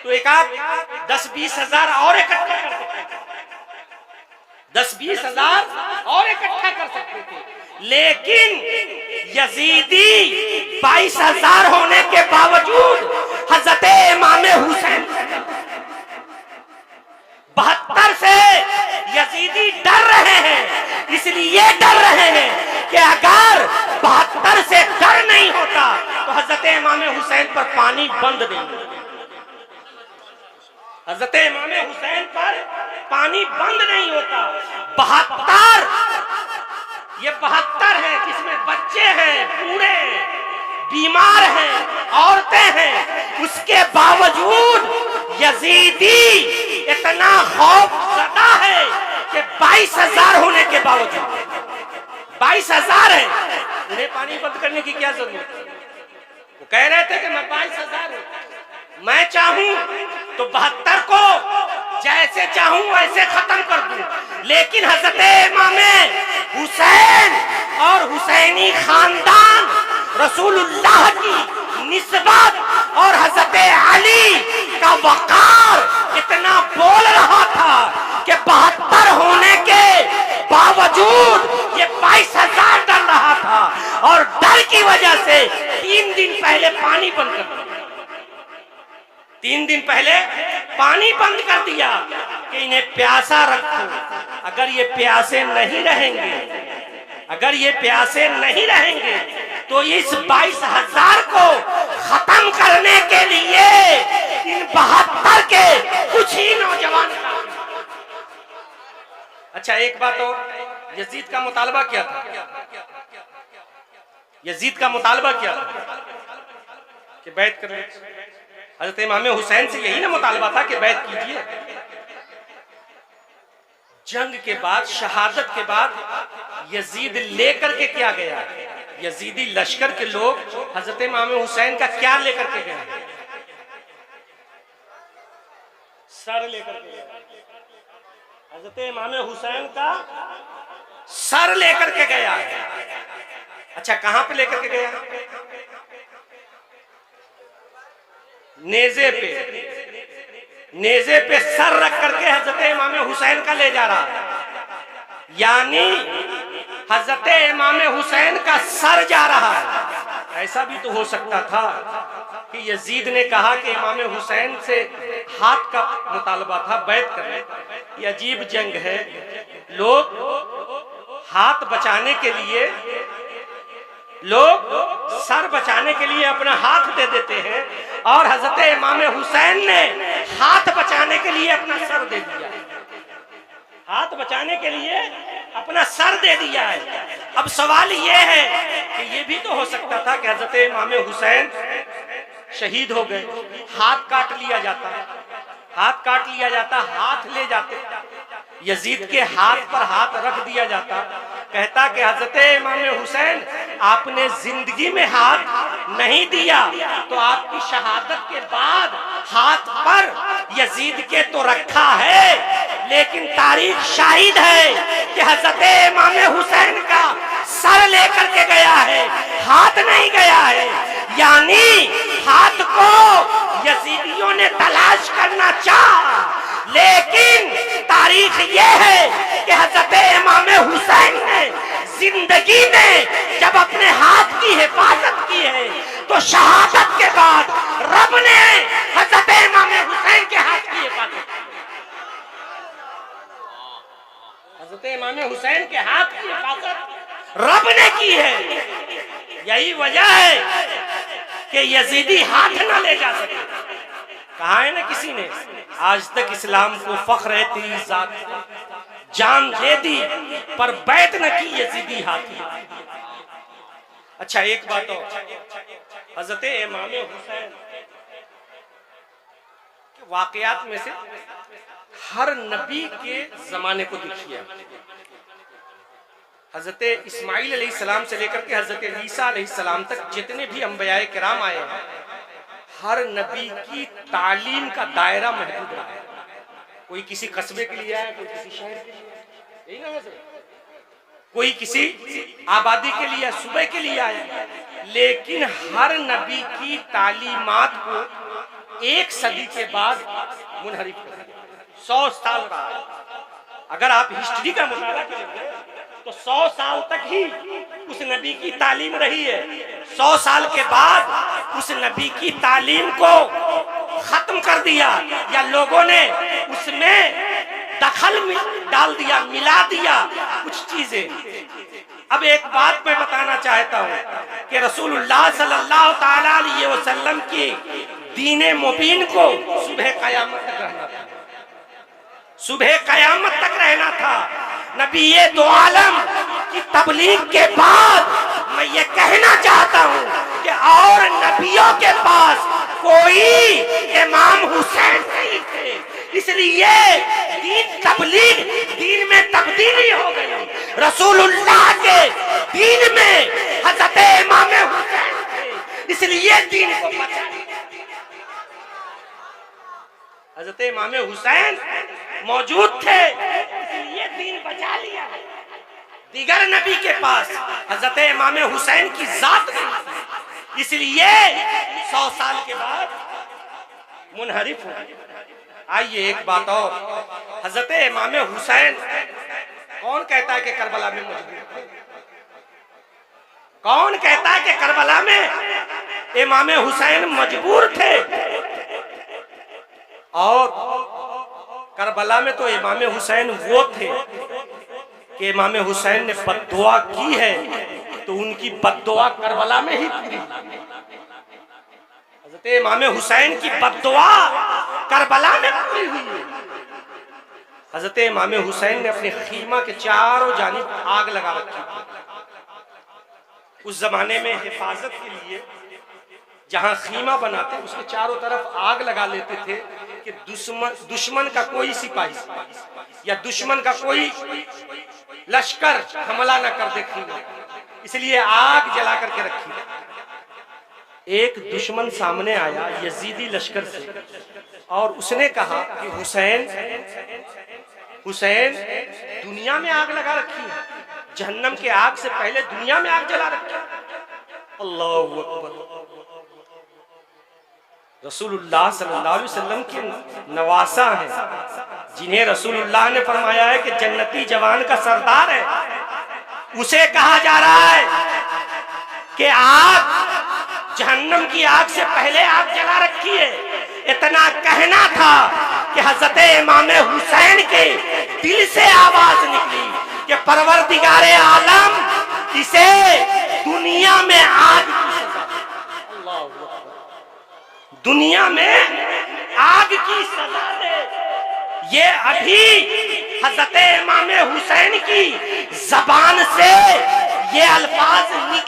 तो एक आध 10-20 हजार और इकट्ठा कर सकते थे, 10-20 हजार और इकट्ठा कर सकते थे। लेकिन यजीदी 22,000 होने के बावजूद हजरत इमाम हुसैन 72 से यजीदी डर रहे हैं। इसलिए डर रहे हैं कि अगर 72 से डर नहीं होता तो हजरत इमाम हुसैन पर पानी बंद नहीं होता, हजरत इमाम हुसैन पर पानी बंद नहीं होता। 72 ये 72 है जिसमें बच्चे हैं, बूढ़े हैं, बीमार हैं, औरतें हैं, उसके बावजूद यजीदी इतना खौफजदा है कि 22,000 होने के बावजूद 22,000 है, उन्हें पानी बंद करने की क्या जरूरत है। वो कह रहे थे कि मैं 22,000 हूं, मैं चाहूं तो 72 को जैसे चाहूं वैसे खत्म कर दूं। लेकिन हजरत इमाम हुसैन और हुसैनी खानदान, रसूलुल्लाह की निस्बत और हजरत अली का वकार इतना बोल रहा था कि 72 होने के बावजूद ये 22,000 डर रहा था। और डर की वजह से 3 दिन पहले पानी बंद कर दिया, 3 दिन पहले पानी बंद कर दिया कि इन्हें प्यासा रखो। अगर ये प्यासे नहीं रहेंगे, अगर ये प्यासे नहीं रहेंगे तो इस 22,000 को खत्म करने के लिए इन 72 के कुछ ही नौजवान। अच्छा एक बात और, यजीद का मुतालबा क्या था? यजीद का मुतालबा क्या था कि बैत कर ले। हजरत इमाम हुसैन से यही ना मुतालबा था कि बैत कीजिए। जंग के बाद, शहादत के बाद यजीद लेकर के क्या गया? यजीदी लश्कर के लोग हजरत इमाम हुसैन का क्या लेकर के गए? सर लेकर के गए। हजरत इमाम हुसैन का सर लेकर के गया। अच्छा कहां पे लेकर के गया? नेज़े पे, नेज़े पे सर रख करके हजरत इमाम हुसैन का ले जा रहा, यानी हजरत इमाम हुसैन का सर जा रहा है। ऐसा भी तो हो सकता था कि यजीद ने कहा कि इमाम हुसैन से हाथ का मुतालबा था बैत करने। ये अजीब जंग है, लोग हाथ बचाने के लिए, लोग सर बचाने के लिए अपना हाथ दे देते हैं और हजरत इमाम हुसैन ने हाथ बचाने के लिए अपना सर दे दिया, हाथ बचाने के लिए अपना सर दे दिया है। अब सवाल ये है कि ये भी तो हो सकता था कि हजरत इमाम हुसैन शहीद हो गए, हाथ काट लिया जाता, हाथ काट लिया जाता, हाथ ले जाते, यजीद के हाथ पर हाथ रख दिया जाता, कहता कि हजरत इमाम हुसैन आपने जिंदगी में हाथ नहीं दिया तो आपकी शहादत के बाद हाथ पर यजीद के तो रखा है, लेकिन तारीख शाहिद है कि हजरत इमाम हुसैन का सर लेकर के गया है, हाथ नहीं गया है। यानी हाथ को यजीदियों ने तलाश करना चाहा, लेकिन तारीख ये है कि हजरत इमाम हुसैन ने जिंदगी में जब अपने हाथ की हिफाजत की है तो शहादत के बाद रब ने हजरत इमाम हुसैन के हाथ की हिफाजत की, हजरत इमाम हुसैन के हाथ की हिफाजत रब ने की है। यही वजह है कि यजीदी हाथ ना ले जा सके। कहा है ना किसी ने, आज तक इस्लाम को फख्र है तेरी जात, जान दे दी पर बैत न की यजीदी हाथी। अच्छा एक बात और, हजरत इमाम हुसैन के वाकयात में से हर नबी के जमाने को देखिए। हजरत इस्माइल अलैहिस्सलाम से लेकर के हजरत ईसा अलैहिस्सलाम तक जितने भी अंबियाए किराम आए हैं, हर नबी की तालीम का दायरा महदूद रहा है। कोई किसी कस्बे के लिए आया, कोई किसी शहर के लिए, यही ना है, कोई किसी आबादी के लिए, सूबे के लिए आया, लेकिन हर नबी की तालीमात को 1 सदी के बाद मुनहरिफ कर दिया। 100 साल रहा। अगर आप हिस्ट्री का मुताला करेंगे तो 100 साल तक ही उस नबी की तालीम रही है। 100 साल के बाद उस नबी की तालीम को खत्म कर दिया, या लोगों ने उसमें दखल डाल दिया, मिला दिया कुछ चीजें। अब एक बात मैं बताना चाहता हूँ कि रसूलुल्लाह सल्लल्लाहु ताला अलैहि वसल्लम की दीने मुबीन को सुबह कयामत तक रहना था, सुबह कयामत तक रहना था। नबी ये दो आलम की तबलीग के बाद मैं ये कहना चाहता हूँ कि और नबियों के पास कोई इमाम हुसैन नहीं थे, इसलिए दीन तबलीग दीन में तब्दीली हो गई। रसूलुल्लाह के दीन में हजरत इमाम हुसैन थे, इसलिए दीन को बचा लिया। हजरत इमाम हुसैन मौजूद थे, इसलिए दीन बचा लिया। दिगर नबी के पास हजरत इमाम हुसैन की जात नहीं थी, इसलिए 100 साल के बाद मुनहरिफ हो। आइए एक बात और, हजरत इमाम हुसैन कौन कहता है कि करबला में मजबूर थे? कौन कहता है कि करबला में इमाम हुसैन मजबूर थे? और करबला में तो इमाम हुसैन वो थे कि इमाम हुसैन ने बद्दुआ की है तो उनकी बद्दुआ करबला में ही पूरी। हजरत इमाम हुसैन की बद्दुआ करबला में पूरी हुई है। हजरत इमाम हुसैन ने अपने खीमा के चारों जानिब आग लगा रखी थी। उस जमाने में हिफाजत के लिए जहां खीमा बनाते उसके चारों तरफ आग लगा लेते थे कि दुश्मन का कोई सिपाही या दुश्मन का कोई लश्कर हमला न कर दे खीमा, इसलिए आग जला करके रखी। एक दुश्मन सामने आया यजीदी लश्कर से और उसने कहा कि हुसैन दुनिया में आग लगा रखी है, जहन्नम के आग से पहले दुनिया में आग जला रखी है। अल्लाहु अकबर। रसूलुल्लाह सल्लल्लाहु अलैहि वसल्लम के नवासा है, जिन्हें रसूलुल्लाह ने फरमाया है कि जन्नती जवान का सरदार है, उसे कहा जा रहा है कि आग जहन्नम की आग से पहले आग जला रखी है। इतना कहना था कि हजरत इमाम हुसैन के दिल से आवाज निकली कि परवरदिगारे आलम इसे दुनिया में आग की सजा, दुनिया में आग की सजा दे। ये अभी हजरत इमाम हुसैन की जबान से ये अल्फाज निकले।